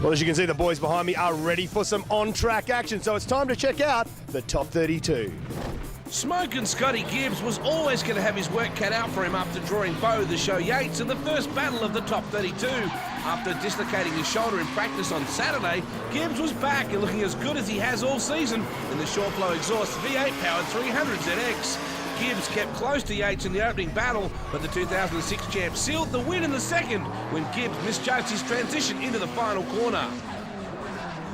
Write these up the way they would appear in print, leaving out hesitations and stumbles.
Well, as you can see, the boys behind me are ready for some on-track action, so it's time to check out the top 32. Smokin' Scotty Gibbs was always going to have his work cut out for him after drawing Bo the Show Yates in the first battle of the top 32. After dislocating his shoulder in practice on Saturday, Gibbs was back and looking as good as he has all season in the short flow exhaust V8 powered 300 ZX. Gibbs kept close to Yates in the opening battle, but the 2006 champ sealed the win in the second when Gibbs misjudged his transition into the final corner.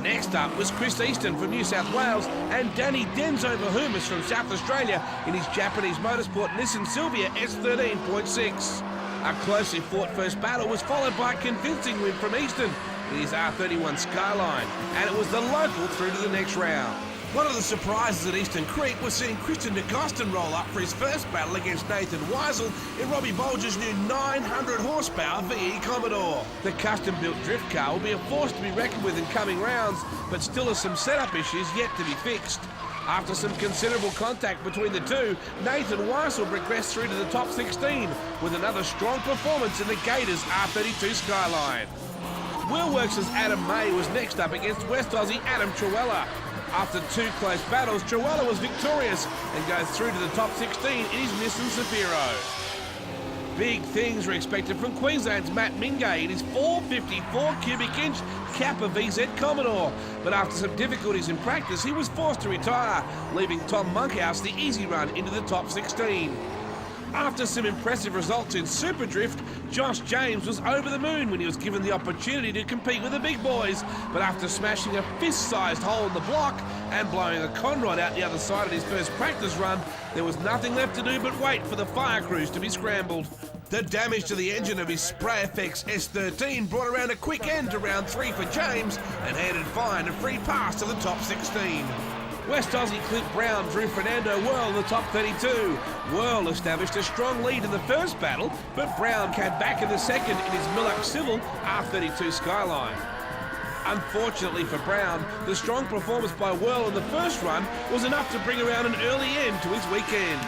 Next up was Chris Easton from New South Wales and Danny Denzo Bahumas from South Australia in his Japanese motorsport Nissan Silvia S13.6. A closely fought first battle was followed by a convincing win from Easton in his R31 Skyline, and it was the local through to the next round. One of the surprises at Eastern Creek was seeing Christian de Gosten roll up for his first battle against Nathan Weisel in Robbie Bolger's new 900 horsepower VE Commodore. The custom-built drift car will be a force to be reckoned with in coming rounds, but still has some setup issues yet to be fixed. After some considerable contact between the two, Nathan Weisel progressed through to the top 16 with another strong performance in the Gators R32 Skyline. Wheelworks' Adam May was next up against West Aussie Adam Truella. After two close battles, Truella was victorious and goes through to the top 16 in his Nissan Safiro. Big things were expected from Queensland's Matt Mingay in his 454 cubic inch Kappa VZ Commodore, but after some difficulties in practice, he was forced to retire, leaving Tom Monkhouse the easy run into the top 16. After some impressive results in Super Drift, Josh James was over the moon when he was given the opportunity to compete with the big boys, but after smashing a fist-sized hole in the block and blowing a conrod out the other side of his first practice run, there was nothing left to do but wait for the fire crews to be scrambled. The damage to the engine of his Spray Effects S13 brought around a quick end to round 3 for James and handed Fine a free pass to the top 16. West Aussie Clint Brown drew Fernando Whirl in the top 32. Whirl established a strong lead in the first battle, but Brown came back in the second in his Millock Civil R32 Skyline. Unfortunately for Brown, the strong performance by Whirl in the first run was enough to bring around an early end to his weekend.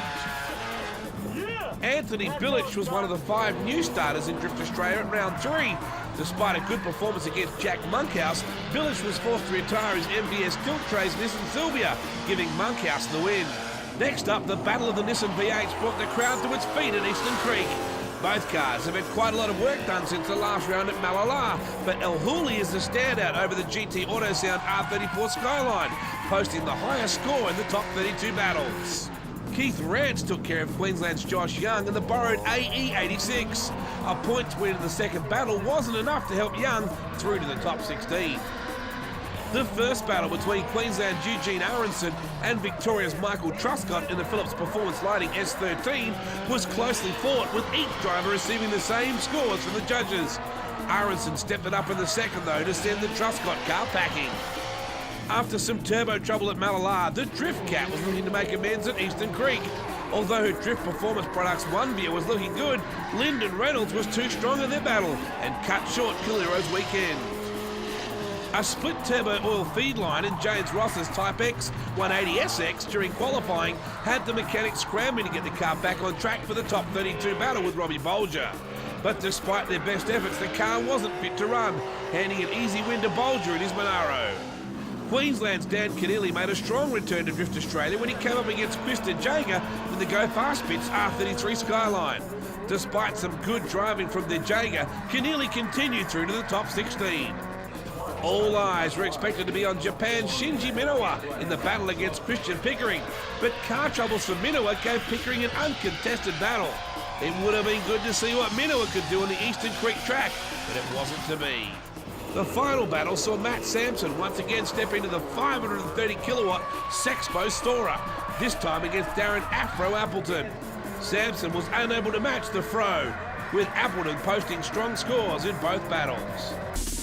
Anthony Billich was one of the 5 new starters in Drift Australia at round 3. Despite a good performance against Jack Monkhouse, Billich was forced to retire his MVS Tilt Trays Nissan Silvia, giving Monkhouse the win. Next up, the battle of the Nissan V8s brought the crowd to its feet at Eastern Creek. Both cars have had quite a lot of work done since the last round at Malala, but El Hooley is the standout over the GT AutoSound R34 Skyline, posting the highest score in the top 32 battles. Keith Rance took care of Queensland's Josh Young in the borrowed AE86. A points win in the second battle wasn't enough to help Young through to the top 16. The first battle between Queensland's Eugene Aronson and Victoria's Michael Truscott in the Phillips Performance Lighting S13 was closely fought, with each driver receiving the same scores from the judges. Aronson stepped it up in the second, though, to send the Truscott car packing. After some turbo trouble at Malala, the Drift Cat was looking to make amends at Eastern Creek. Although her Drift Performance Products 1 beer was looking good, Lyndon Reynolds was too strong in their battle and cut short Kiliro's weekend. A split turbo oil feed line in James Ross's Type X 180SX during qualifying had the mechanics scrambling to get the car back on track for the top 32 battle with Robbie Bolger. But despite their best efforts, the car wasn't fit to run, handing an easy win to Bolger in his Monaro. Queensland's Dan Keneally made a strong return to Drift Australia when he came up against Krista Jaeger in the Go Fast Pits R33 Skyline. Despite some good driving from their Jaeger, Keneally continued through to the top 16. All eyes were expected to be on Japan's Shinji Minowa in the battle against Christian Pickering, but car troubles for Minowa gave Pickering an uncontested battle. It would have been good to see what Minowa could do on the Eastern Creek track, but it wasn't to be. The final battle saw Matt Sampson once again step into the 530 kilowatt Sexpo Stora, this time against Darren Afro Appleton. Sampson was unable to match the Fro, with Appleton posting strong scores in both battles.